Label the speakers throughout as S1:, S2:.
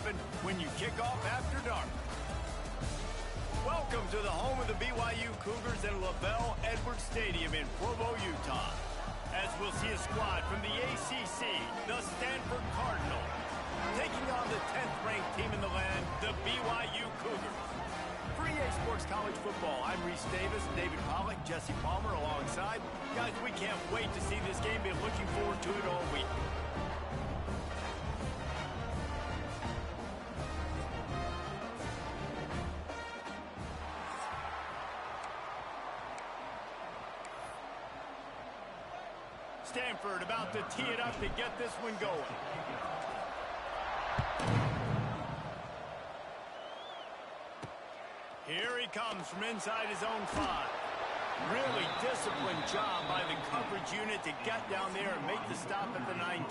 S1: happen when you kick off after dark. Welcome to the home of the BYU Cougars at LaBelle Edwards Stadium in Provo, Utah. As we'll see a squad from the ACC, the Stanford Cardinal, taking on the 10th-ranked team in the land, the BYU Cougars. For EA Sports College Football, I'm Reese Davis, David Pollack, Jesse Palmer alongside. Guys, we can't wait to see this game. Been looking forward to it all week. Stanford about to tee it up to get this one going. Here he comes from inside his own 5. Really disciplined job by the coverage unit to get down there and make the stop at the 19.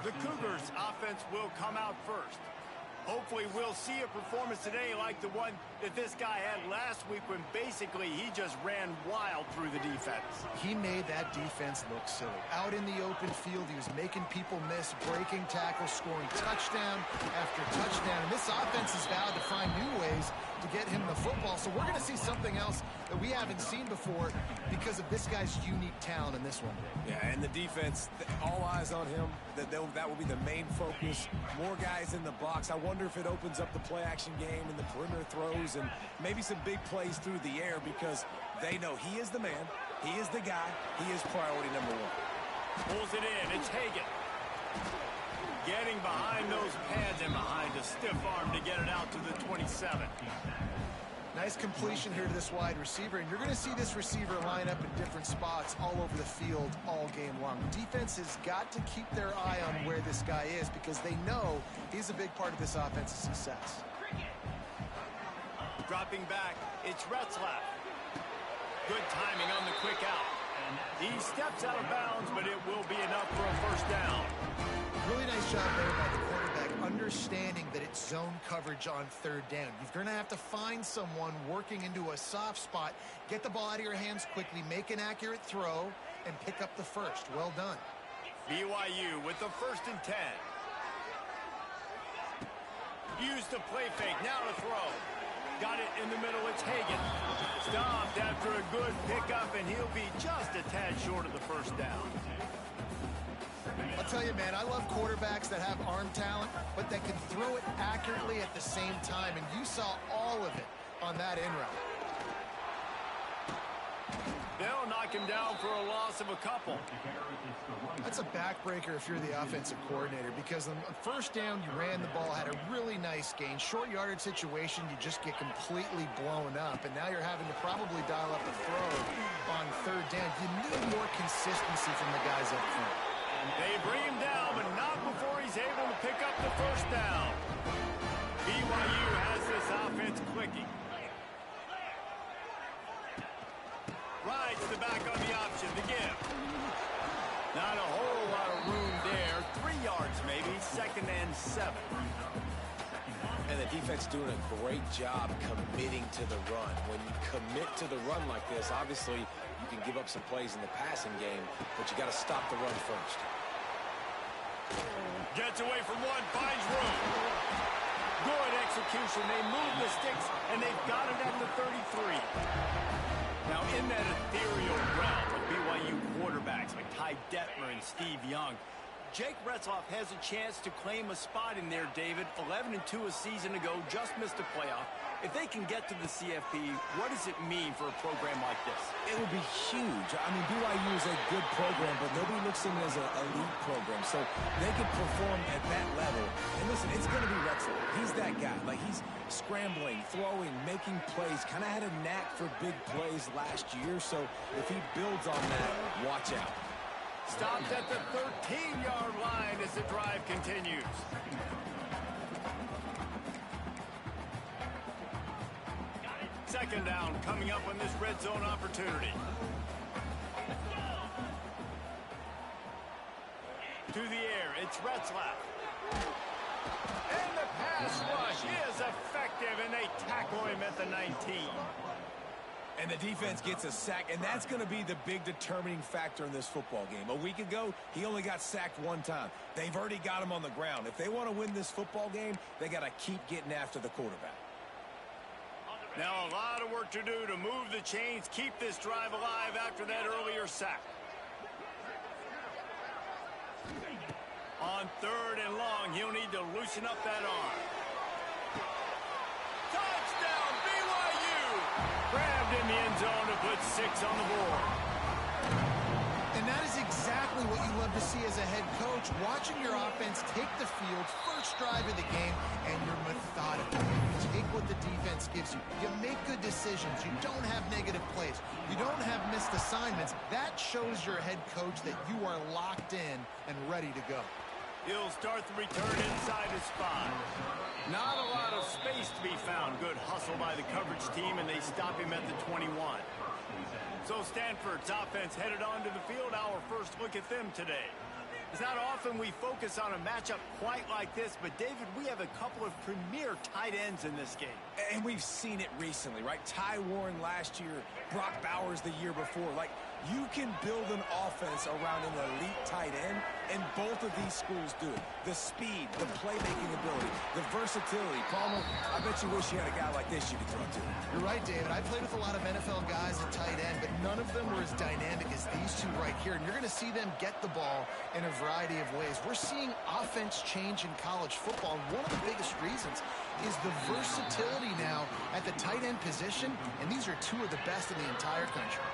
S1: The Cougars offense will come out first. Hopefully we'll see a performance today like the one that this guy had last week when basically he just ran wild through the defense.
S2: He made that defense look silly. Out in the open field, he was making people miss, breaking tackles, scoring touchdown after touchdown. And this offense has vowed to find new ways to get him the football. So we're going to see something else that we haven't seen before because of this guy's unique talent in this one.
S3: Yeah, and the defense, all eyes on him. That will be the main focus. More guys in the box. I wonder if it opens up the play-action game and the perimeter throws and maybe some big plays through the air because they know he is the man, he is the guy, he is priority number 1.
S1: Pulls it in. It's Hagan. Getting behind those pads and behind a stiff arm to get it out to the 27.
S2: Nice completion here to this wide receiver, and you're going to see this receiver line up in different spots all over the field all game long. Defense has got to keep their eye on where this guy is because they know he's a big part of this offense's success.
S1: Dropping back, it's Retzlaff. Good timing on the quick out. He steps out of bounds, but it will be enough for a first down.
S2: Really nice job there by the quarterback, understanding that it's zone coverage on 3rd down. You're going to have to find someone working into a soft spot, get the ball out of your hands quickly, make an accurate throw, and pick up the first. Well done.
S1: BYU with the 1st and 10. Used the play fake, now to throw. Got it in the middle, it's Hagan. Stopped after a good pickup, and he'll be just a tad short of the first down.
S2: I'll tell you, man, I love quarterbacks that have arm talent, but that can throw it accurately at the same time, and you saw all of it on that in route.
S1: They'll knock him down for a loss of a couple.
S2: That's a backbreaker if you're the offensive coordinator, because on 1st down, you ran the ball, had a really nice gain. Short yardage situation, you just get completely blown up, and now you're having to probably dial up a throw on 3rd down. You need more consistency from the guys up front.
S1: They bring him down, but not before he's able to pick up the first down. BYU has this offense clicking. Rides the back on the option to give. Not a whole lot of room there. 3 yards maybe, 2nd and 7.
S3: And the defense doing a great job committing to the run. When you commit to the run like this, obviously you can give up some plays in the passing game, but you got to stop the run first.
S1: Gets away from one, finds room. Good execution. They move the sticks, and they've got it at the 33. Now, in that ethereal realm of BYU quarterbacks like Ty Detmer and Steve Young, Jake Retzlaff has a chance to claim a spot in there, David. 11-2 a season ago, just missed a playoff. If they can get to the CFP, what does it mean for a program like this?
S3: It would be huge. I mean, BYU is a good program, but nobody looks at them as an elite program. So they could perform at that level. And listen, it's going to be Retzlaff. He's that guy. Like, he's scrambling, throwing, making plays. Kind of had a knack for big plays last year. So if he builds on that, watch out.
S1: Stopped at the 13-yard line as the drive continues. Second down coming up on this red zone opportunity. To the air, it's Retzlaff. And the pass rush is effective, and they tackle him at the 19.
S3: And the defense gets a sack, and that's going to be the big determining factor in this football game. A week ago, he only got sacked one time. They've already got him on the ground. If they want to win this football game, they got to keep getting after the quarterback.
S1: Now a lot of work to do to move the chains, keep this drive alive after that earlier sack. On 3rd and long, he'll need to loosen up that arm. Touchdown, BYU! Grabbed in the end zone to put 6 on the board.
S2: And that is exactly what you love to see as a head coach, watching your offense take the field, first drive of the game, and you're methodical. You take what the defense gives you. You make good decisions. You don't have negative plays. You don't have missed assignments. That shows your head coach that you are locked in and ready to go.
S1: He'll start the return inside his spot. Not a lot of space to be found. Good hustle by the coverage team, and they stop him at the 21. So Stanford's offense headed onto the field. Our first look at them today. It's not often we focus on a matchup quite like this, but David, we have a couple of premier tight ends in this game.
S3: And we've seen it recently, right? Ty Warren last year, Brock Bowers the year before. Like, you can build an offense around an elite tight end, and both of these schools do it. The speed, the playmaking ability, the versatility. Palmer, I bet you wish you had a guy like this you could throw to.
S2: You're right, David. I played with a lot of NFL guys at tight end, but none of them were as dynamic as these two right here. And you're going to see them get the ball in a variety of ways. We're seeing offense change in college football. And one of the biggest reasons is the versatility now at the tight end position. And these are two of the best in the entire country.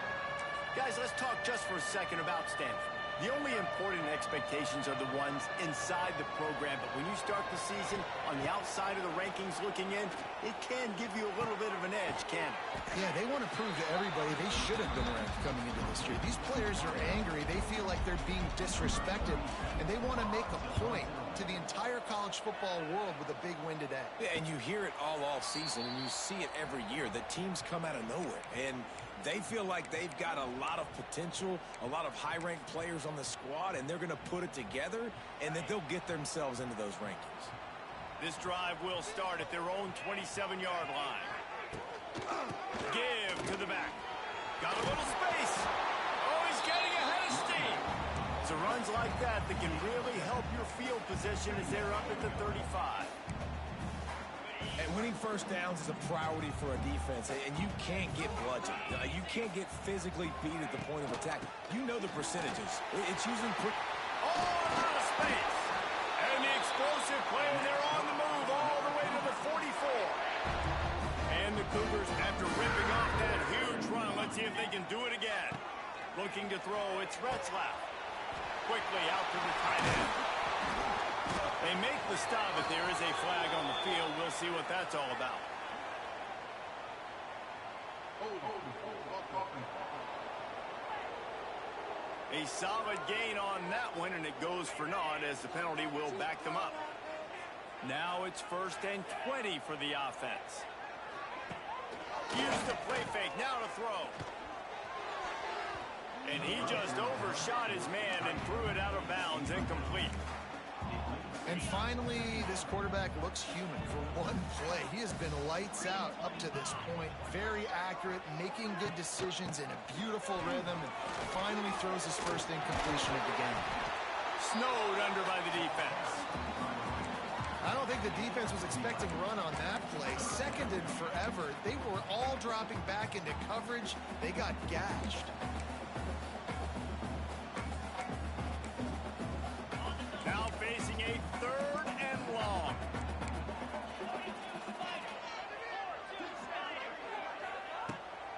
S1: Guys, let's talk just for a second about Stanford. The only important expectations are the ones inside the program, but when you start the season on the outside of the rankings looking in, it can give you a little bit of an edge, can it?
S2: Yeah, they want to prove to everybody they should have been ranked coming into this year. These players are angry. They feel like they're being disrespected, and they want to make a point to the entire college football world with a big win today.
S3: Yeah, and you hear it all off season, and you see it every year. The teams come out of nowhere, and they feel like they've got a lot of potential, a lot of high-ranked players on the squad, and they're going to put it together, and that they'll get themselves into those rankings.
S1: This drive will start at their own 27-yard line. Give to the back. Got a little space. Oh, he's getting ahead of steam. It's the runs like that that can really help your field position as they're up at the 35.
S3: And winning first downs is a priority for a defense, and you can't get bludgeoned. You can't get physically beat at the point of attack. You know the percentages. It's usually quick.
S1: Oh, a lot of space. And the explosive play, and they're on the move all the way to the 44. And the Cougars, after ripping off that huge run, let's see if they can do it again. Looking to throw, it's Retzlaff. Quickly out to the tight end. They make the stop, but there is a flag on the field. We'll see what that's all about. A solid gain on that one, and it goes for naught as the penalty will back them up. Now it's 1st and 20 for the offense. Use the play fake, now to throw. And he just overshot his man and threw it out of bounds, incomplete.
S2: And finally, this quarterback looks human for one play. He has been lights out up to this point. Very accurate, making good decisions in a beautiful rhythm, and finally throws his first incompletion of the game.
S1: Snowed under by the defense.
S2: I don't think the defense was expecting a run on that play. Seconded forever. They were all dropping back into coverage. They got gashed.
S1: Now facing a 3rd and long.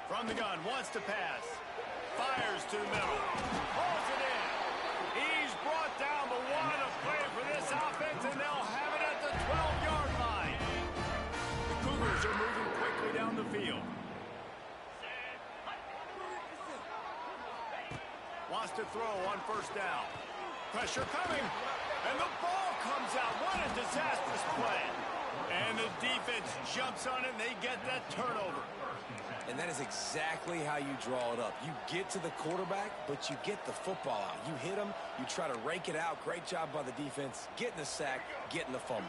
S1: From the gun, wants to pass. Fires to the middle. Pulls it in. He's brought down, but what a play for this offense, and they'll have it at the 12-yard line. The Cougars are moving quickly down the field. Wants to throw on 1st down. Pressure coming, and the ball comes out. What a disastrous play. And the defense jumps on it, and they get that turnover.
S3: And that is exactly how you draw it up. You get to the quarterback, but you get the football out. You hit him, you try to rake it out. Great job by the defense, getting the sack, getting the fumble.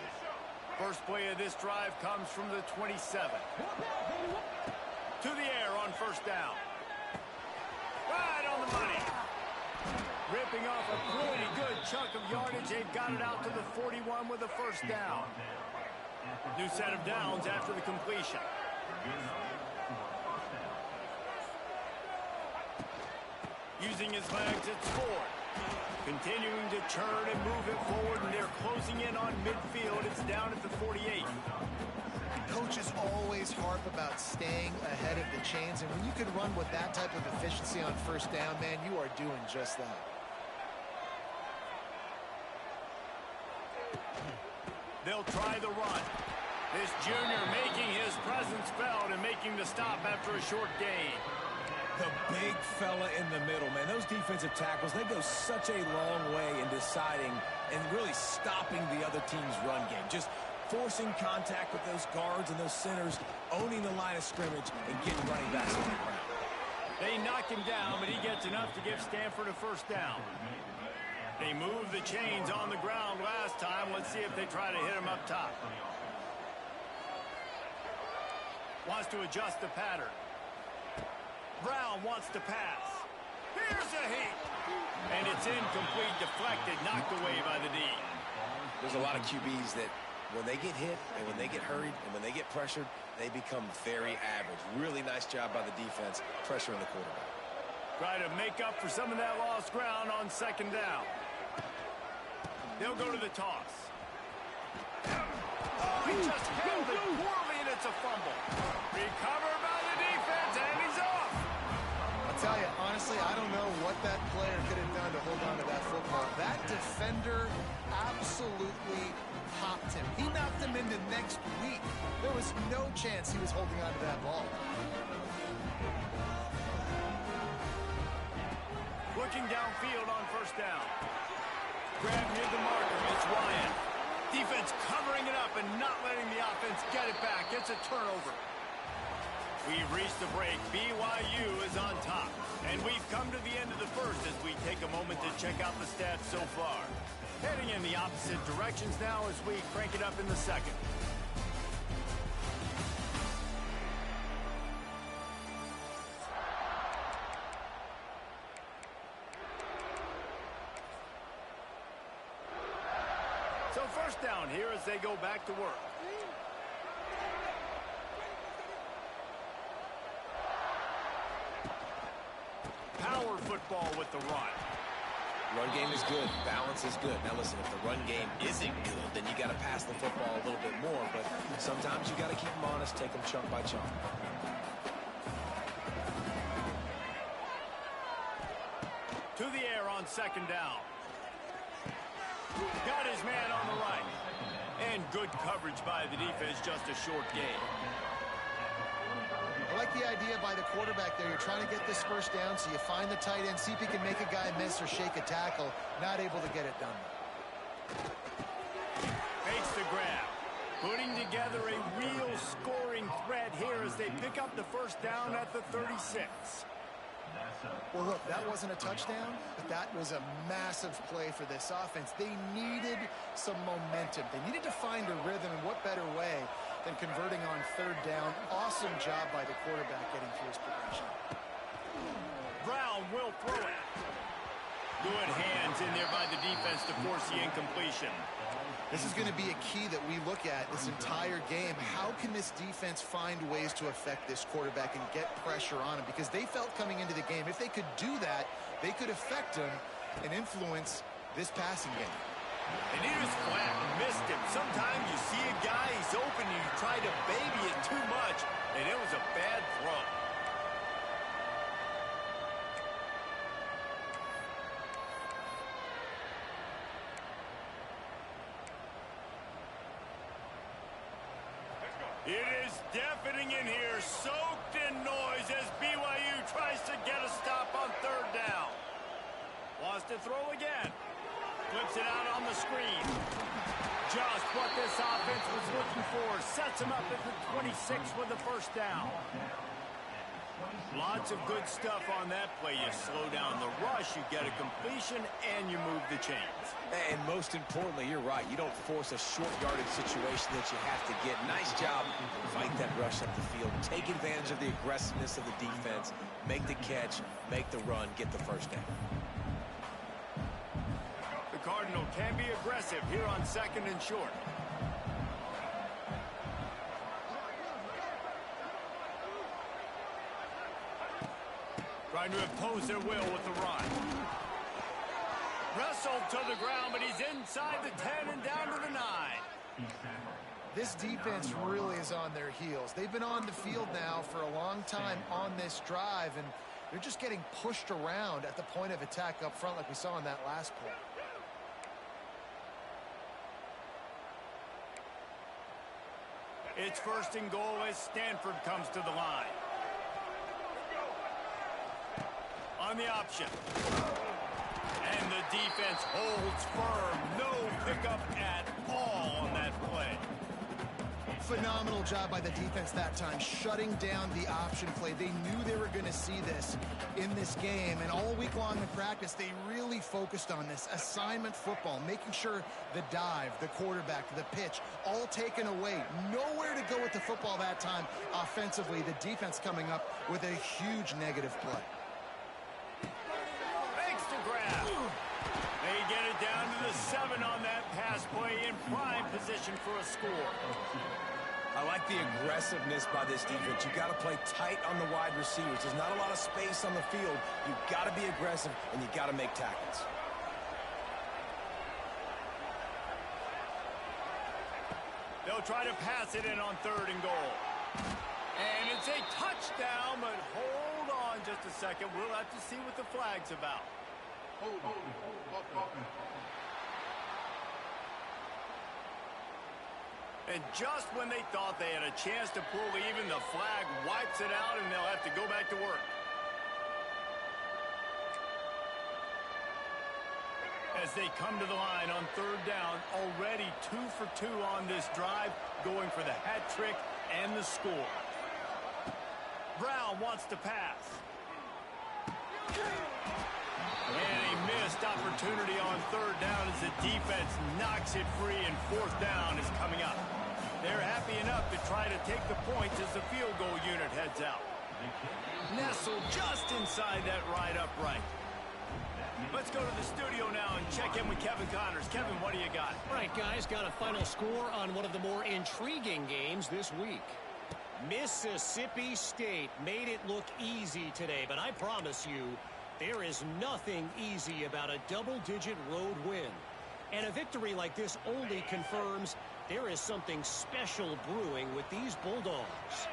S1: First play of this drive comes from the 27. To the air on first down. Right on the money. Ripping off a pretty good chunk of yardage. They've got it out to the 41 with a first down. New set of downs after the completion. Using his legs, it's Ford. Continuing to turn and move it forward, and they're closing in on midfield. It's down at the 48.
S2: Coaches always harp about staying ahead of the chains, and when you can run with that type of efficiency on first down, man, you are doing just that.
S1: They'll try the run. This junior making his presence felt and making the stop after a short gain.
S3: The big fella in the middle, man. Those defensive tackles, they go such a long way in deciding and really stopping the other team's run game. Just forcing contact with those guards and those centers, owning the line of scrimmage, and getting running backs on the ground.
S1: They knock him down, but he gets enough to give Stanford a first down. They moved the chains on the ground last time. Let's see if they try to hit him up top. Wants to adjust the pattern. Brown wants to pass. Here's a hit. And it's incomplete, deflected, knocked away by the D.
S3: There's a lot of QBs that when they get hit and when they get hurried and when they get pressured, they become very average. Really nice job by the defense pressuring the quarterback.
S1: Try to make up for some of that lost ground on second down. They'll go to the toss. Oh, he just held it poorly, and it's a fumble. Recovered by the defense, and he's off.
S2: I'll tell you, honestly, I don't know what that player could have done to hold on to that football. That defender absolutely popped him. He knocked him into next week. There was no chance he was holding on to that ball.
S1: Looking downfield on first down. Grab near the marker. It's Ryan. Defense covering it up and not letting the offense get it back. It's a turnover. We've reached the break. BYU is on top. And we've come to the end of the first as we take a moment to check out the stats so far. Heading in the opposite directions now as we crank it up in the second. So first down here as they go back to work. Power football with the run.
S3: Run game is good. Balance is good. Now listen, if the run game isn't good, then you got to pass the football a little bit more. But sometimes you got to keep them honest, take them chunk by chunk.
S1: To the air on second down. Got his man on the right. And good coverage by the defense, just a short gain.
S2: I like the idea by the quarterback there. You're trying to get this first down, so you find the tight end, see if he can make a guy miss or shake a tackle. Not able to get it done.
S1: Makes the grab. Putting together a real scoring threat here as they pick up the first down at the 36.
S2: Well, look, that wasn't a touchdown, but that was a massive play for this offense. They needed some momentum. They needed to find a rhythm, and what better way than converting on third down. Awesome job by the quarterback getting through his progression.
S1: Brown will throw it. Good hands in there by the defense to force the incompletion.
S2: This is going to be a key that we look at this entire game. How can this defense find ways to affect this quarterback and get pressure on him? Because they felt coming into the game, if they could do that, they could affect him and influence this passing game.
S1: And he was flat, missed him. Sometimes you see a guy, he's open, and you try to baby it too much, and it was a bad throw. It is deafening in here, soaked in noise as BYU tries to get a stop on third down. Wants to throw again. Flips it out on the screen. Just what this offense was looking for. Sets him up at the 26 with the first down. Lots of good stuff on that play. You slow down the rush, you get a completion, and you move the chains.
S3: And most importantly, you're right. You don't force a short yardage situation that you have to get. Nice job. Fight that rush up the field. Take advantage of the aggressiveness of the defense. Make the catch. Make the run. Get the first down.
S1: The Cardinal can be aggressive here on 2nd and short. Trying to impose their will with the run. Wrestled to the ground, but he's inside the 10 and down to the 9.
S2: This defense really is on their heels. They've been on the field now for a long time on this drive, and they're just getting pushed around at the point of attack up front like we saw in that last play.
S1: It's 1st and goal as Stanford comes to the line. On the option. And the defense holds firm. No pickup at all on that play.
S2: Phenomenal job by the defense that time, shutting down the option play. They knew they were going to see this in this game, and all week long in practice, they really focused on this assignment football, making sure the dive, the quarterback, the pitch, all taken away. Nowhere to go with the football that time offensively. The defense coming up with a huge negative play.
S1: They get it down to the 7 on that pass play in prime position for a score.
S3: I like the aggressiveness by this defense. You got to play tight on the wide receivers. There's not a lot of space on the field. You got to be aggressive, and you got to make tackles.
S1: They'll try to pass it in on 3rd and goal. And it's a touchdown, but hold on just a second. We'll have to see what the flag's about. And just when they thought they had a chance to pull even, the flag wipes it out, and they'll have to go back to work. As they come to the line on 3rd down, already 2 for 2 on this drive, going for the hat trick and the score. Brown wants to pass. And a missed opportunity on 3rd down as the defense knocks it free, and 4th down is coming up. They're happy enough to try to take the points as the field goal unit heads out. Nestled just inside that right upright. Let's go to the studio now and check in with Kevin Connors. Kevin, what do you got?
S4: All right, guys, got a final score on one of the more intriguing games this week. Mississippi State made it look easy today, but I promise you, there is nothing easy about a double-digit road win. And a victory like this only confirms there is something special brewing with these Bulldogs.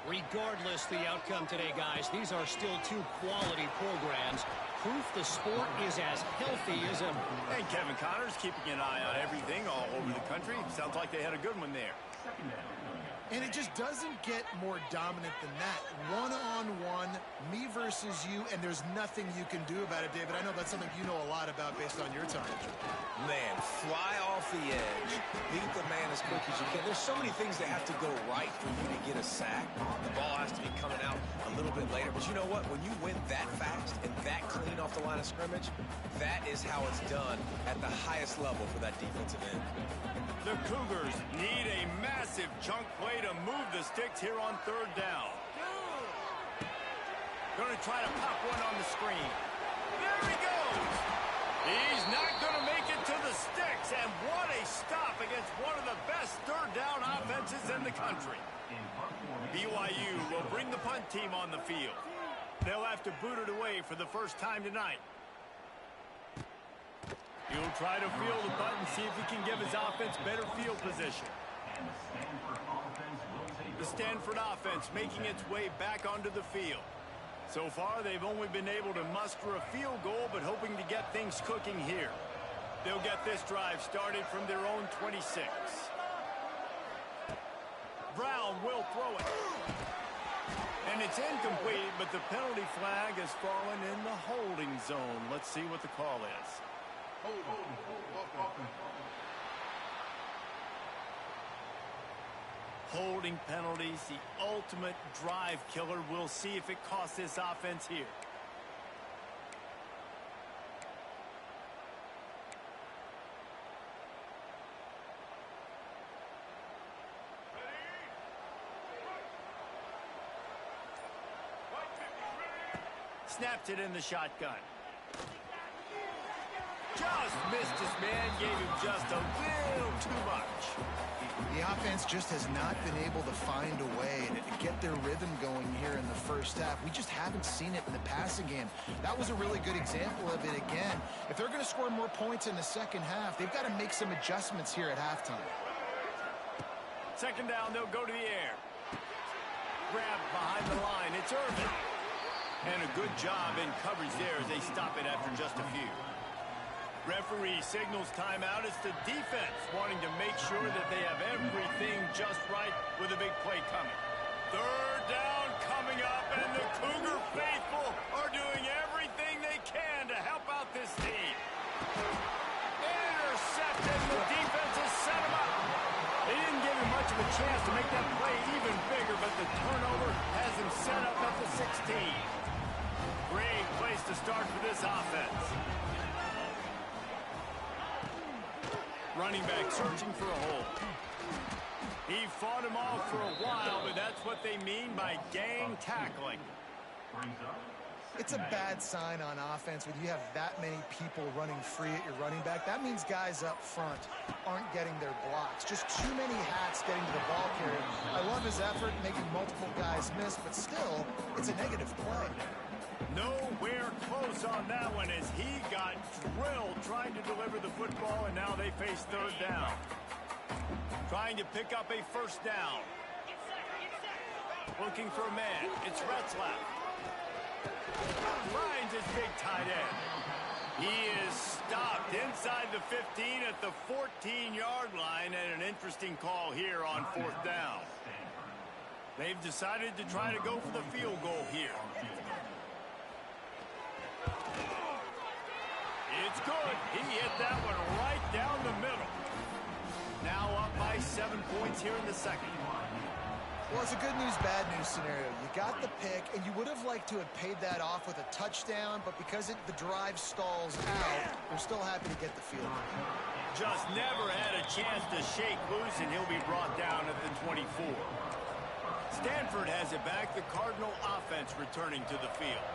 S4: Regardless the outcome today, guys, these are still 2 quality programs. Proof the sport is as healthy as ever.
S1: And Kevin Connors keeping an eye on everything all over the country. Sounds like they had a good one there.
S2: And it just doesn't get more dominant than that. One-on-one, me versus you, and there's nothing you can do about it, David. I know that's something you know a lot about based on your time.
S3: Man, fly off the edge. Beat the man as quick as you can. There's so many things that have to go right for you to get a sack. The ball has to be coming out a little bit later. But you know what? When you win that fast and that clean off the line of scrimmage, that is how it's done at the highest level for that defensive end.
S1: The Cougars need a massive chunk play to move the sticks here on 3rd down. Going to try to pop one on the screen. There he goes. He's not going to make it to the sticks, and what a stop against one of the best 3rd down offenses in the country. BYU will bring the punt team on the field. They'll have to boot it away for the first time tonight. He'll try to field the punt and see if he can give his offense better field position. The Stanford offense making its way back onto the field. So far, they've only been able to muster a field goal, but hoping to get things cooking here. They'll get this drive started from their own 26. Brown will throw it. And it's incomplete, but the penalty flag has fallen in the holding zone. Let's see what the call is. Holding penalties, the ultimate drive killer. We'll see if it costs this offense here. Snapped it in the shotgun. Just missed his man, gave him just a little too much.
S2: The offense just has not been able to find a way to get their rhythm going here in the first half. We just haven't seen it in the passing game. That was a really good example of it again. If they're going to score more points in the second half, they've got to make some adjustments here at halftime.
S1: Second down, they'll go to the air. Grab behind the line, it's Irvin. And a good job in coverage there as they stop it after just a few. Referee signals timeout. It's the defense wanting to make sure that they have everything just right with a big play coming. Third down coming up, and the Cougar faithful are doing everything they can to help out this team. Intercepted. The defense has set him up. They didn't give him much of a chance to make that play even bigger, but the turnover has him set up at the 16. Great place to start for this offense. Running back searching for a hole. He fought him off for a while, but that's what they mean by gang tackling.
S2: It's a bad sign on offense when you have that many people running free at your running back. That means guys up front aren't getting their blocks. Just too many hats getting to the ball carrier. I love his effort making multiple guys miss, but still, it's a negative play.
S1: Nowhere close on that one as he got drilled trying to deliver the football, and now they face third down. Trying to pick up a first down. Looking for a man. It's Retzlaff. Finds his big tight end. He is stopped inside the 15 at the 14-yard line, and an interesting call here on fourth down. They've decided to try to go for the field goal here. It's good. He hit that one right down the middle. Now up by 7 points here in the second.
S2: Well, it's a good news, bad news scenario. You got the pick, and you would have liked to have paid that off with a touchdown, but because the drive stalls out, we're still happy to get the field goal.
S1: Just never had a chance to shake loose, and he'll be brought down at the 24. Stanford has it back. The Cardinal offense returning to the field.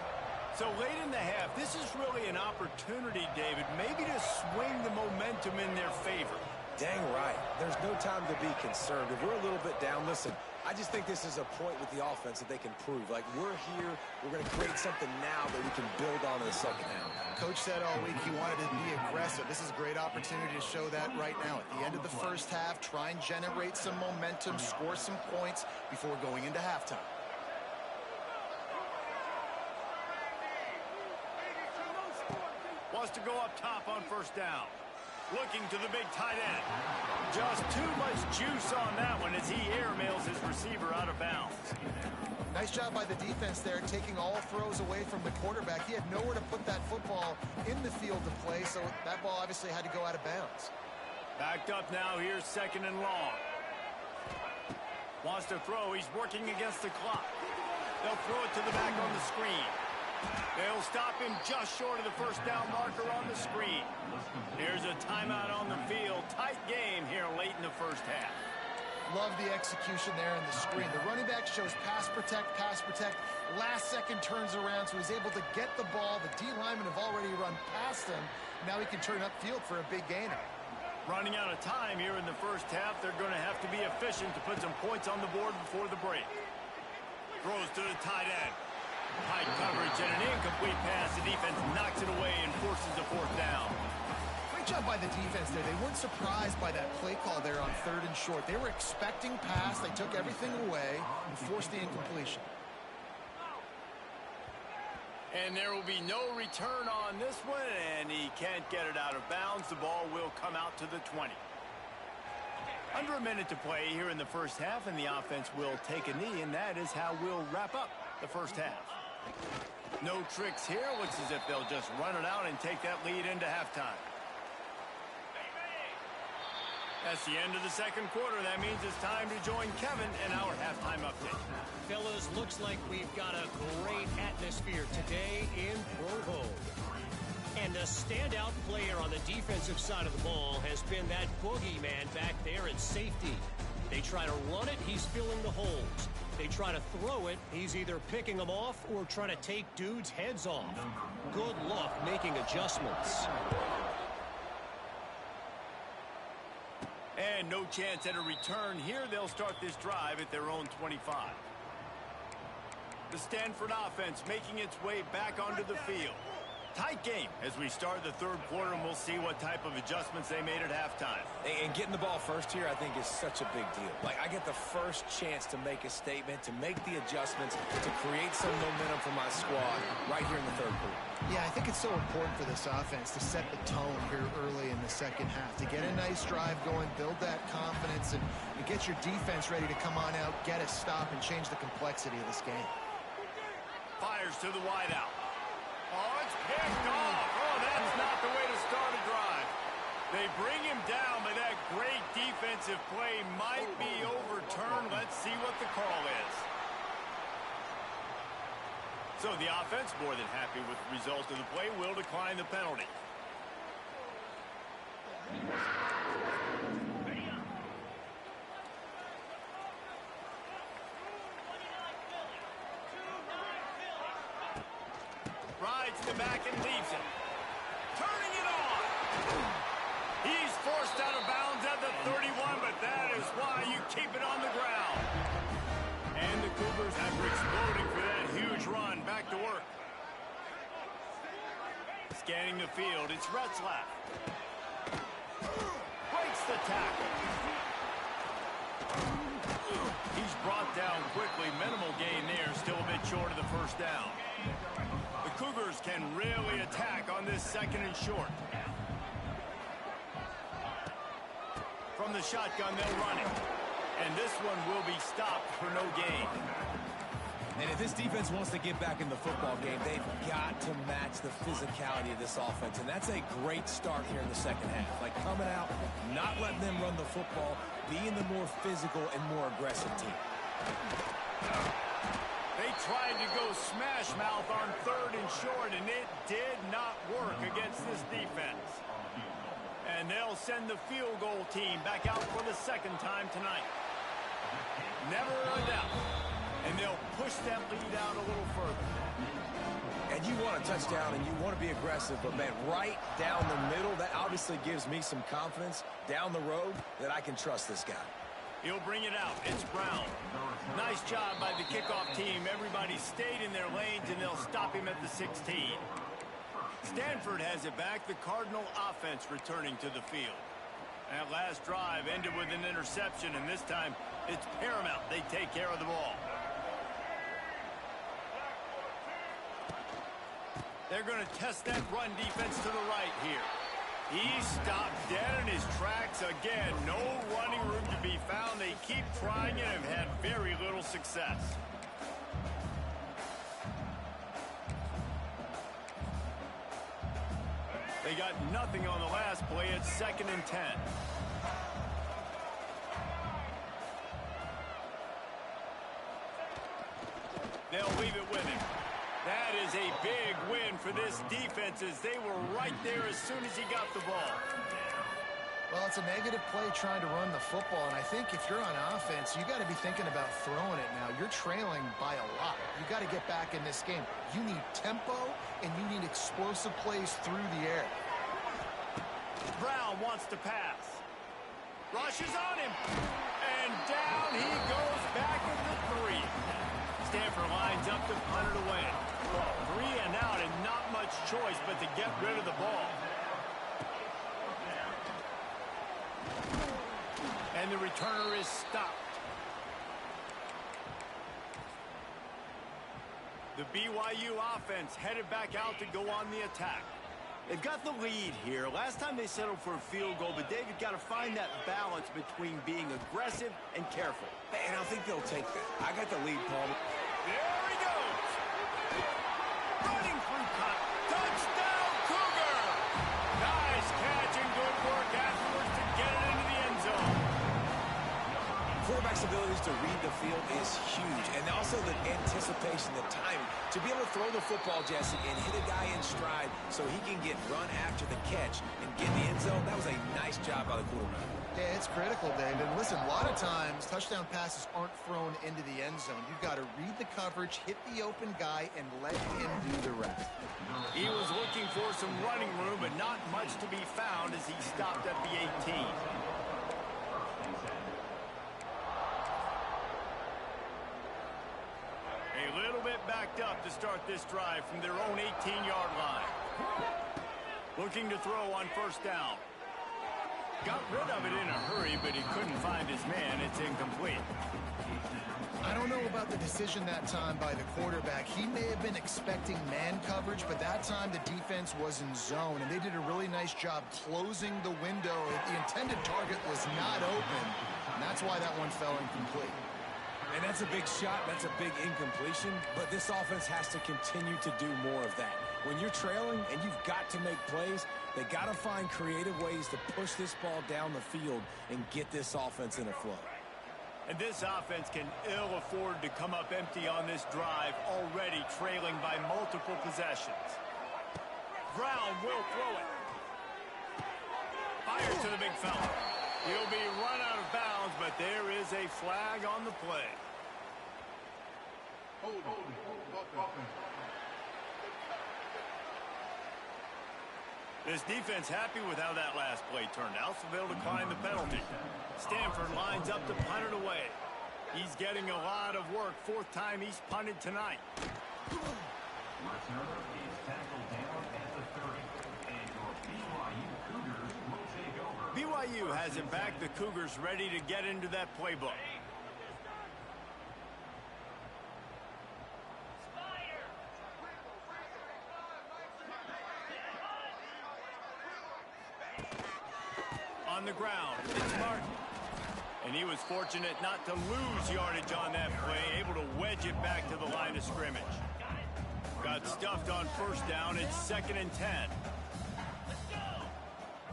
S1: So late in the half, this is really an opportunity, David, maybe to swing the momentum in their favor.
S3: Dang right. There's no time to be concerned. If we're a little bit down, listen, I just think this is a point with the offense that they can prove. Like, we're here, we're going to create something now that we can build on in the second half.
S2: Coach said all week he wanted to be aggressive. This is a great opportunity to show that right now. At the end of the first half, try and generate some momentum, score some points before going into halftime.
S1: Wants to go up top on first down. Looking to the big tight end. Just too much juice on that one as he airmails his receiver out of bounds.
S2: Nice job by the defense there, taking all throws away from the quarterback. He had nowhere to put that football in the field to play, so that ball obviously had to go out of bounds.
S1: Backed up now, here's second and long. Wants to throw, he's working against the clock. They'll throw it to the back on the screen. They'll stop him just short of the first down marker on the screen. There's a timeout on the field. Tight game here late in the first half.
S2: Love the execution there in the screen. The running back shows pass protect. Last second turns around, so he's able to get the ball. The D linemen have already run past him. Now he can turn upfield for a big gainer.
S1: Running out of time here in the first half. They're going to have to be efficient to put some points on the board before the break. Throws to the tight end. High coverage and an incomplete pass. The defense knocks it away and forces a fourth down.
S2: Great job by the defense there. They weren't surprised by that play call there on third and short. They were expecting pass. They took everything away and forced the incompletion.
S1: And there will be no return on this one, and he can't get it out of bounds. The ball will come out to the 20. Under a minute to play here in the first half, and the offense will take a knee, and that is how we'll wrap up the first half. No tricks here. Looks as if they'll just run it out and take that lead into halftime. That's the end of the second quarter. That means it's time to join Kevin in our halftime update.
S4: Fellas, looks like we've got a great atmosphere today in Provo. And the standout player on the defensive side of the ball has been that boogeyman back there at safety. They try to run it, he's filling the holes. They try to throw it, he's either picking them off or trying to take dudes' heads off. Good luck making adjustments.
S1: And no chance at a return here. They'll start this drive at their own 25. The Stanford offense making its way back onto the field. Tight game as we start the third quarter, and we'll see what type of adjustments they made at halftime.
S3: And getting the ball first here, I think, is such a big deal. Like, I get the first chance to make a statement, to make the adjustments, to create some momentum for my squad right here in the third quarter.
S2: Yeah, I think it's so important for this offense to set the tone here early in the second half, to get a nice drive going, build that confidence, and get your defense ready to come on out, get a stop, and change the complexity of this game.
S1: Fires to the wideout. Oh, it's picked off. Oh, that's not the way to start a drive. They bring him down, but that great defensive play might be overturned. Let's see what the call is. So the offense, more than happy with the result of the play, will decline the penalty. Rides the back and leaves it. Turning it on. He's forced out of bounds at the 31, but that is why you keep it on the ground. And the Cougars, after exploding for that huge run, back to work. Scanning the field, it's Retzlaff. Breaks the tackle. He's brought down quickly. Minimal gain there, still a bit short of the first down. The Cougars can really attack on this second and short. From the shotgun, they'll run it. And this one will be stopped for no gain.
S3: And if this defense wants to get back in the football game, they've got to match the physicality of this offense. And that's a great start here in the second half. Like, coming out, not letting them run the football, being the more physical and more aggressive team.
S1: They tried to go smash mouth on third and short, and it did not work against this defense. And they'll send the field goal team back out for the second time tonight. Never a doubt. And they'll push that lead out a little further.
S3: And you want a touchdown and you want to be aggressive, but, man, right down the middle, that obviously gives me some confidence down the road that I can trust this guy.
S1: He'll bring it out. It's Brown. Nice job by the kickoff team. Everybody stayed in their lanes, and they'll stop him at the 16. Stanford has it back. The Cardinal offense returning to the field. That last drive ended with an interception, and this time it's paramount they take care of the ball. They're going to test that run defense to the right here. He stopped dead in his tracks again. No running room to be found. They keep trying and have had very little success. They got nothing on the last play. It's 2nd and 10. They'll leave it with him. That is a big win for this defense as they were right there as soon as he got the ball.
S2: Well, it's a negative play trying to run the football, and I think if you're on offense, you got to be thinking about throwing it now. You're trailing by a lot. You got to get back in this game. You need tempo, and you need explosive plays through the air.
S1: Brown wants to pass. Rushes on him. And down he goes back at the 3. Stanford lines up to punt it away. 3 and out, and not much choice but to get rid of the ball. And the returner is stopped. The BYU offense headed back out to go on the attack. They've got the lead here. Last time they settled for a field goal, but David got to find that balance between being aggressive and careful.
S3: And I think they'll take that. I got the lead, Paul.
S1: There he goes. Running through cut. Touchdown, Cougar! Nice catch and good work afterwards to get it into the end zone.
S3: quarterback's abilities to read the field is huge. And also the anticipation, the timing. To be able to throw the football, Jesse, and hit a guy in stride so he can get run after the catch and get in the end zone, that was a nice job by the quarterback.
S2: Yeah, it's critical, David. Listen, a lot of times touchdown passes aren't thrown into the end zone. You've got to read the coverage, hit the open guy, and let him do the rest.
S1: He was looking for some running room, but not much to be found as he stopped at the 18. A little bit backed up to start this drive from their own 18-yard line. Looking to throw on first down. Got rid of it in a hurry, but he couldn't find his man. It's incomplete.
S2: I don't know about the decision that time by the quarterback. He may have been expecting man coverage, but that time the defense was in zone, and they did a really nice job closing the window. The intended target was not open, and that's why that one fell incomplete.
S3: And that's a big shot. That's a big incompletion. But this offense has to continue to do more of that. When you're trailing and you've got to make plays, they got to find creative ways to push this ball down the field and get this offense in a flow.
S1: And this offense can ill afford to come up empty on this drive, already trailing by multiple possessions. Brown will throw it. Fires to the big fella. He'll be run out of bounds, but there is a flag on the play. This defense happy with how that last play turned out, so they'll decline the penalty. Stanford lines up to punt it away. He's getting a lot of work. Fourth time he's punted tonight.
S5: Returner is tackled down at the 30. And your BYU Cougars will take over.
S1: BYU has it back. The Cougars ready to get into that playbook. On the ground, it's Martin. And he was fortunate not to lose yardage on that play, able to wedge it back to the line of scrimmage. Got stuffed on first down. It's 2nd and 10.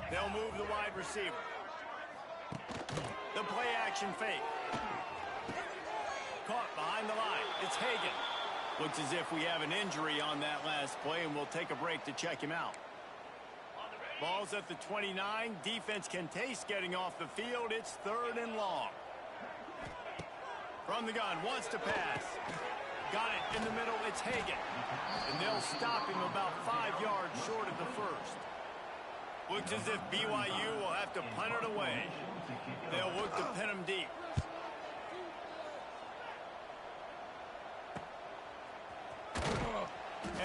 S1: They'll move the wide receiver. The play action fake. Caught behind the line. It's Hagan. Looks as if we have an injury on that last play, and we'll take a break to check him out. Ball's at the 29. Defense can taste getting off the field. It's 3rd and long. From the gun, wants to pass. Got it in the middle. It's Hagan. And they'll stop him about 5 yards short of the first. Looks as if BYU will have to punt it away. They'll look to pin him deep.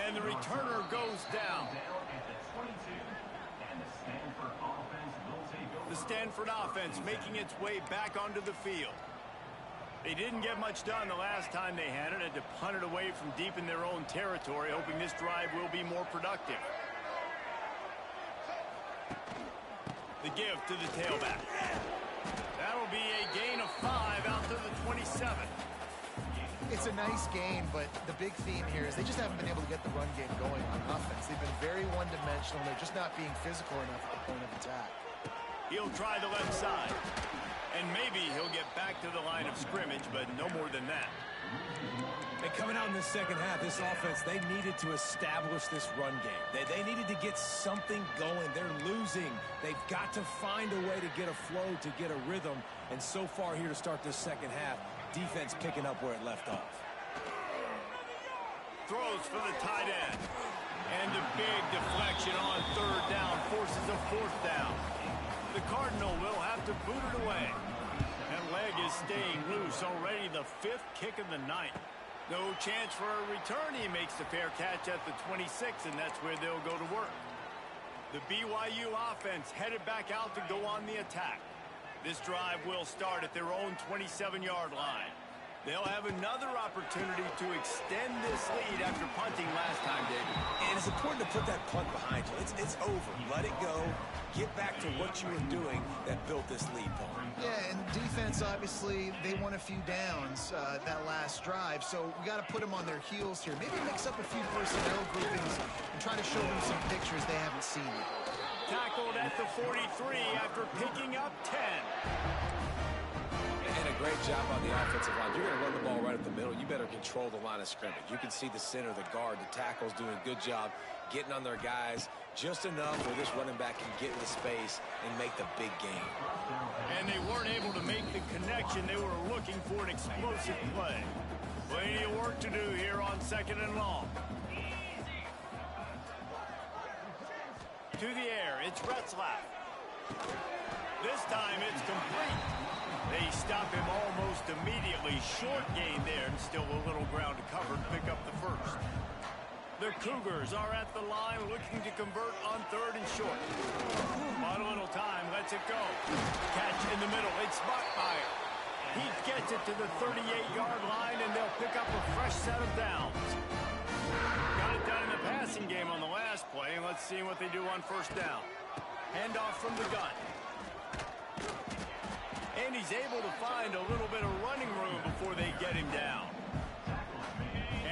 S1: And the returner goes down. The Stanford offense making its way back onto the field. They didn't get much done the last time they had it. Had to punt it away from deep in their own territory, hoping this drive will be more productive. The give to the tailback. That'll be a gain of 5 out to the 27.
S2: It's a nice game, but the big theme here is they just haven't been able to get the run game going on offense. They've been very one-dimensional. They're just not being physical enough at the point of attack.
S1: He'll try the left side. And maybe he'll get back to the line of scrimmage, but no more than that.
S3: And coming out in the second half, this offense, they needed to establish this run game. They needed to get something going. They're losing. They've got to find a way to get a flow, to get a rhythm. And so far here to start this second half, defense picking up where it left off.
S1: Throws for the tight end. And a big deflection on 3rd down forces a 4th down. The Cardinal will have to boot it away. That leg is staying loose. Already the 5th kick of the night. No chance for a return. He makes the fair catch at the 26, and that's where they'll go to work. The BYU offense headed back out to go on the attack. This drive will start at their own 27-yard line. They'll have another opportunity to extend this lead after punting last time, David.
S3: And it's important to put that punt behind you. It's over. Let it go. Get back to what you were doing that built this lead, Paul.
S2: Yeah, and defense, obviously, they won a few downs that last drive, so we got to put them on their heels here. Maybe mix up a few personnel groupings and try to show them some pictures they haven't seen yet.
S1: Tackled at the 43 after picking up 10.
S3: And a great great job on the offensive line. You're going to run the ball right up the middle. You better control the line of scrimmage. You can see the center, the guard, the tackles doing a good job getting on their guys just enough where this running back can get into space and make the big game.
S1: And they weren't able to make the connection. They were looking for an explosive play. Plenty of work to do here on 2nd and long. To the air, it's Retzlaff. This time it's complete. They stop him almost immediately. Short gain there, and still a little ground to cover to pick up the first. The Cougars are at the line looking to convert on 3rd and short. Not a little time, lets it go. Catch in the middle, it's Buckmeyer. He gets it to the 38-yard line, and they'll pick up a fresh set of downs. Got it done in the passing game on the last play, and let's see what they do on 1st down. Handoff from the gun. And he's able to find a little bit of running room before they get him down.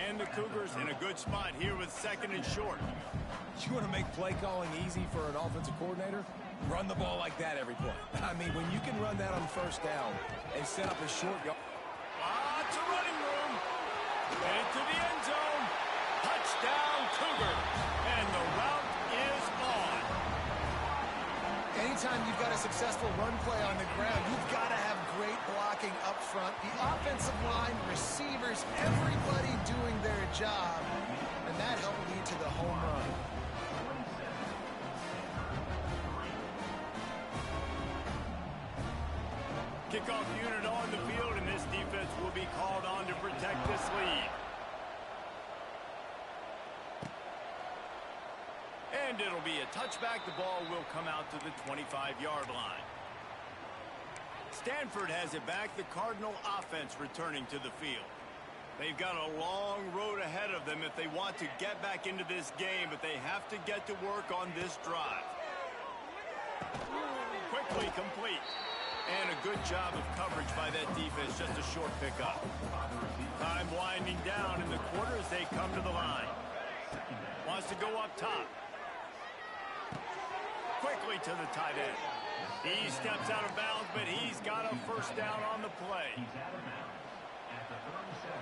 S1: And the Cougars in a good spot here with 2nd and short.
S3: You want to make play calling easy for an offensive coordinator? Run the ball like that every play. I mean, when you can run that on 1st down and set up a short yard.
S1: Lots of running room. And to the end zone. Touchdown, Cougars. And the route is on.
S2: Anytime you've got a successful run play on the ground, you've got to have great blocking up front. The offensive line, receivers, everybody doing their job. And that helped lead to the home run.
S1: Kickoff unit on the field, and this defense will be called on to protect this lead. And it'll be a touchback. The ball will come out to the 25-yard line. Stanford has it back. The Cardinal offense returning to the field. They've got a long road ahead of them if they want to get back into this game, but they have to get to work on this drive. Quickly complete. And a good job of coverage by that defense, just a short pickup. Time winding down in the quarter as they come to the line. Wants to go up top. Quickly to the tight end. He steps out of bounds, but he's got a 1st down on the play.
S5: He's out of bounds at the 37.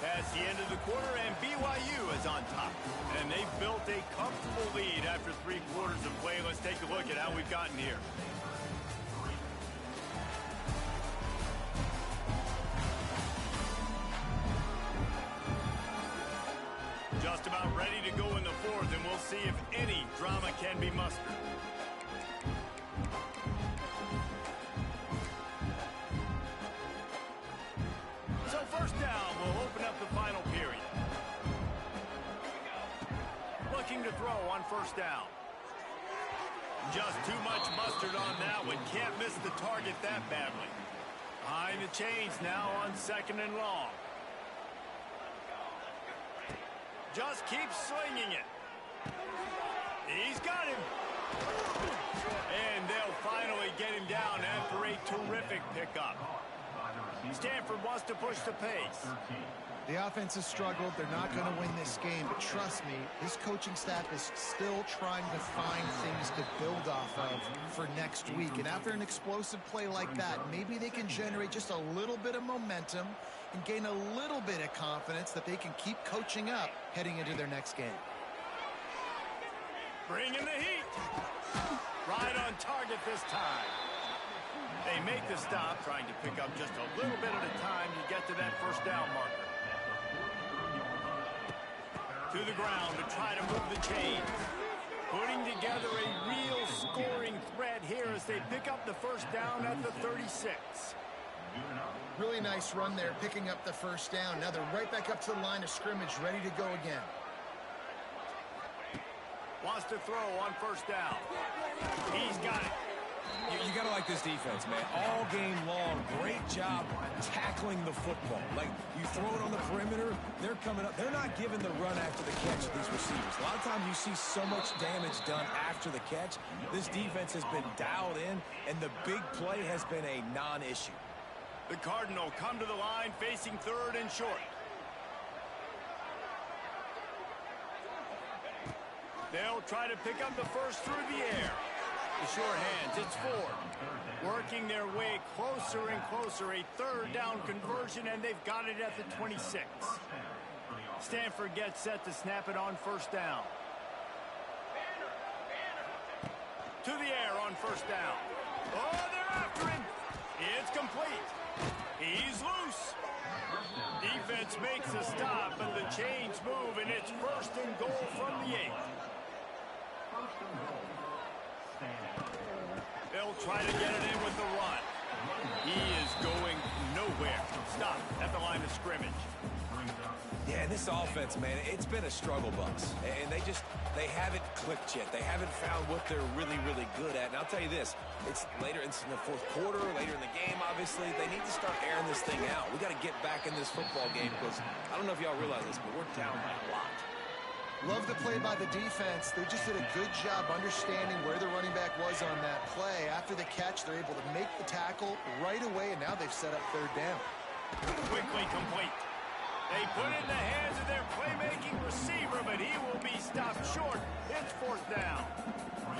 S1: Past the end of the quarter, and BYU is on top. And they've built a comfortable lead after 3 quarters of play. Let's take a look at how we've gotten here. Just about ready to go in the 4th, and we'll see if any drama can be mustered. So 1st down will open up the final period. Looking to throw on 1st down. Just too much mustard on that one. Can't miss the target that badly. Behind the chains now on 2nd and long. Just keeps slinging it. He's got him. And they'll finally get him down after a terrific pickup. Stanford wants to push the pace.
S2: The offense has struggled. They're not going to win this game. But trust me, this coaching staff is still trying to find things to build off of for next week. And after an explosive play like that, maybe they can generate just a little bit of momentum and gain a little bit of confidence that they can keep coaching up heading into their next game.
S1: Bringing the heat. Right on target this time. They make the stop, trying to pick up just a little bit at a time to get to that 1st down marker. To the ground to try to move the chains. Putting together a real scoring threat here as they pick up the 1st down at the 36.
S2: Really nice run there, picking up the 1st down. Now they're right back up to the line of scrimmage, ready to go again.
S1: Wants to throw on 1st down. He's got it.
S3: You got to like this defense, man. All game long, great job tackling the football. Like, you throw it on the perimeter, they're coming up. They're not giving the run after the catch to these receivers. A lot of times you see so much damage done after the catch. This defense has been dialed in, and the big play has been a non-issue.
S1: The Cardinal come to the line facing 3rd and short. They'll try to pick up the first through the air. The sure hands, it's Ford. Working their way closer and closer, a third down conversion, and they've got it at the 26. Stanford gets set to snap it on first down. To the air on first down. Oh, they're after him. It's complete. He's loose. Defense makes a stop, but the chains move, and it's first and goal from the 8. They'll try to get it in with the run. He is going nowhere. Stop at the line of scrimmage.
S3: Yeah, this offense, man, it's been a struggle bus. And they haven't clicked yet. They haven't found what they're really, really good at. And I'll tell you this, it's later, it's in the fourth quarter, later in the game, obviously. They need to start airing this thing out. We got to get back in this football game because I don't know if y'all realize this, but we're down by a lot.
S2: Love the play by the defense. They just did a good job understanding where the running back was on that play. After the catch, they're able to make the tackle right away, and now they've set up third down.
S1: Quickly complete. They put it in the hands of their playmaking receiver, but he will be stopped short. It's fourth down.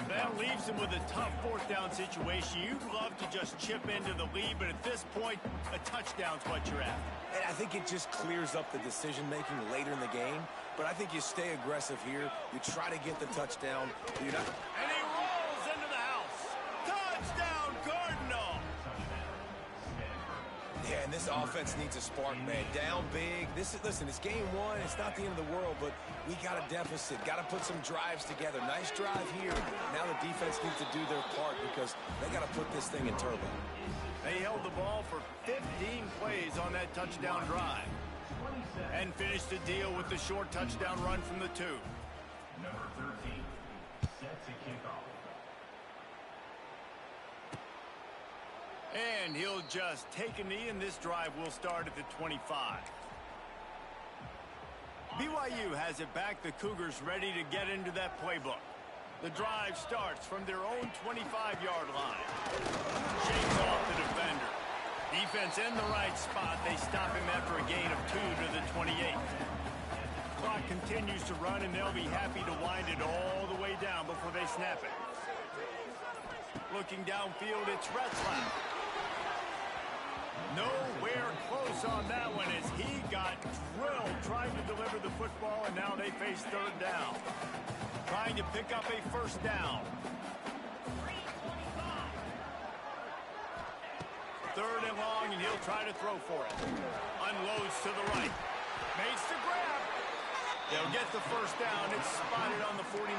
S1: That leaves him with a tough fourth down situation. You'd love to just chip into the lead, but at this point, a touchdown's what you're at.
S3: And I think it just clears up the decision-making later in the game. But I think you stay aggressive here. You try to get the touchdown. You're not...
S1: And he rolls into the house. Touchdown, Cardinal!
S3: Yeah, and this offense needs a spark, man. Down big. Listen, it's game one. It's not the end of the world, but we got a deficit. Got to put some drives together. Nice drive here. Now the defense needs to do their part because they got to put this thing in turbo.
S1: They held the ball for 15 plays on that touchdown drive and finished the deal with the short touchdown run from the 2.
S5: Number 13, set to kick off.
S1: And he'll just take a knee, and this drive will start at the 25. BYU has it back. The Cougars ready to get into that playbook. The drive starts from their own 25-yard line. Shakes off the defender. Defense in the right spot. They stop him after a gain of 2 to the 28. Clock continues to run, and they'll be happy to wind it all the way down before they snap it. Looking downfield, it's Retzlaff. Nowhere close on that one as he got drilled trying to deliver the football, and now they face third down. Trying to pick up a first down. Third and long, and he'll try to throw for it. Unloads to the right. Makes the grab. They'll get the first down. It's spotted on the 49.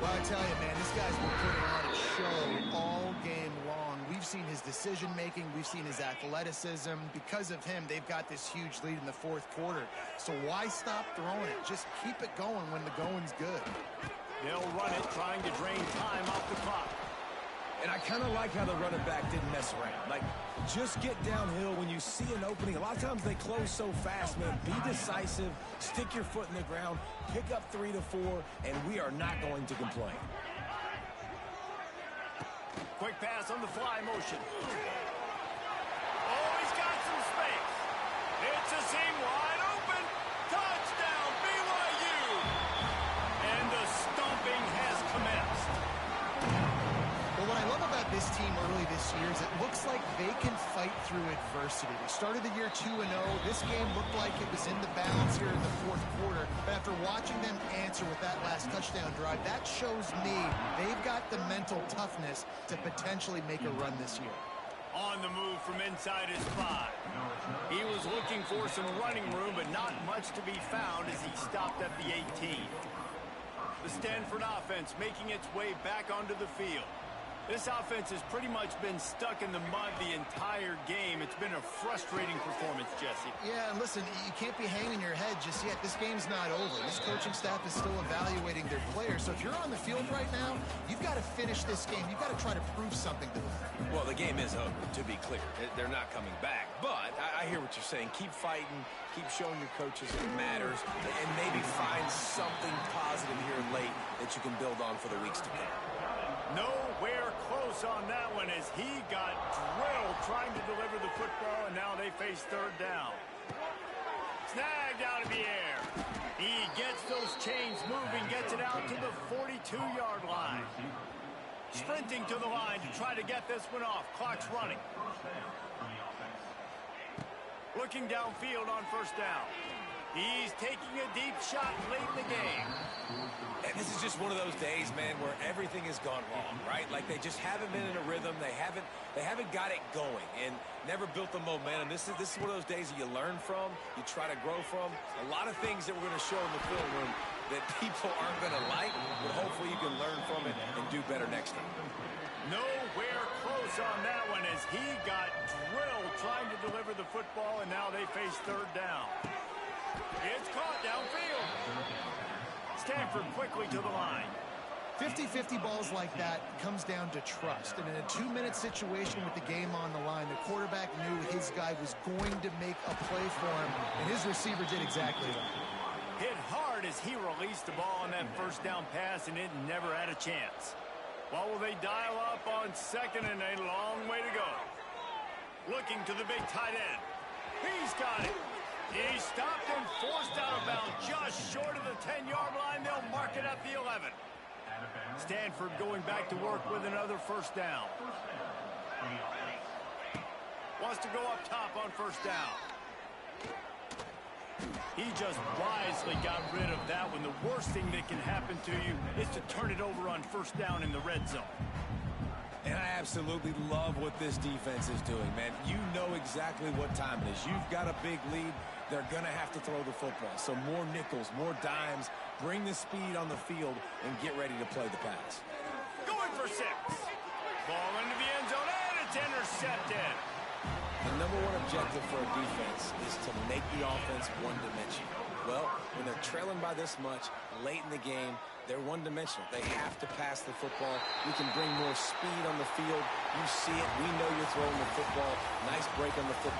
S2: Well, I tell you, man, this guy's been putting on a show all game long. We've seen his decision-making. We've seen his athleticism. Because of him, they've got this huge lead in the fourth quarter. So why stop throwing it? Just keep it going when the going's good.
S1: They'll run it, trying to drain time off the clock.
S3: And I kind of like how the running back didn't mess around. Like, just get downhill when you see an opening. A lot of times they close so fast, man. Be decisive, stick your foot in the ground, pick up 3 to 4, and we are not going to complain.
S1: Quick pass on the fly motion. Oh, he's got some space. It's a seam wide open. Touchdown, BYU. And the stomping has commenced.
S2: Well, what I love about this team early this year is it looks like they can fight through adversity. They started the year 2-0. This game looked like it was in the balance here in the fourth quarter. But after watching them answer with that last touchdown drive, that shows me they've got the mental toughness to potentially make a run this year.
S1: On the move from inside his 5. He was looking for some running room, but not much to be found as he stopped at the 18. The Stanford offense making its way back onto the field. This offense has pretty much been stuck in the mud the entire game. It's been a frustrating performance, Jesse.
S2: Yeah, and listen, you can't be hanging your head just yet. This game's not over. This coaching staff is still evaluating their players. So if you're on the field right now, you've got to finish this game. You've got to try to prove something to them.
S3: Well, the game is over, to be clear. They're not coming back. But I hear what you're saying. Keep fighting. Keep showing your coaches it matters. And maybe find something positive here late that you can build on for the weeks to come.
S1: Nowhere close on that one as he got drilled trying to deliver the football, and now they face third down. Snagged out of the air. He gets those chains moving, gets it out to the 42-yard line. Sprinting to the line to try to get this one off. Clock's running. Looking downfield on first down. He's taking a deep shot late in the game.
S3: And this is just one of those days, man, where everything has gone wrong, right? Like they just haven't been in a rhythm. They haven't got it going and never built the momentum. This is one of those days that you learn from, you try to grow from. A lot of things that we're going to show in the film room that people aren't going to like, but hopefully you can learn from it and do better next time.
S1: Nowhere close on that one as he got drilled trying to deliver the football, and now they face third down. It's caught downfield. Stanford quickly to the line.
S2: 50-50 balls like that comes down to trust. And in a 2-minute situation with the game on the line, the quarterback knew his guy was going to make a play for him, and his receiver did exactly that.
S1: Hit hard as he released the ball on that first down pass, and it never had a chance. Well, will they dial up on second and a long way to go? Looking to the big tight end. He's got it. He's stopped and forced out of bounds just short of the 10-yard line. They'll mark it at the 11. Stanford going back to work with another first down. Wants to go up top on first down. He just wisely got rid of that one. The worst thing that can happen to you is to turn it over on first down in the red zone.
S3: And I absolutely love what this defense is doing, man. You know exactly what time it is. You've got a big lead. They're going to have to throw the football. So more nickels, more dimes, bring the speed on the field, and get ready to play the pass.
S1: Going for 6. Ball into the end zone, and it's intercepted.
S3: The number one objective for a defense is to make the offense one-dimensional. Well, when they're trailing by this much late in the game, they're one-dimensional. They have to pass the football. You can bring more speed on the field. You see it. We know you're throwing the football. Nice break on the football.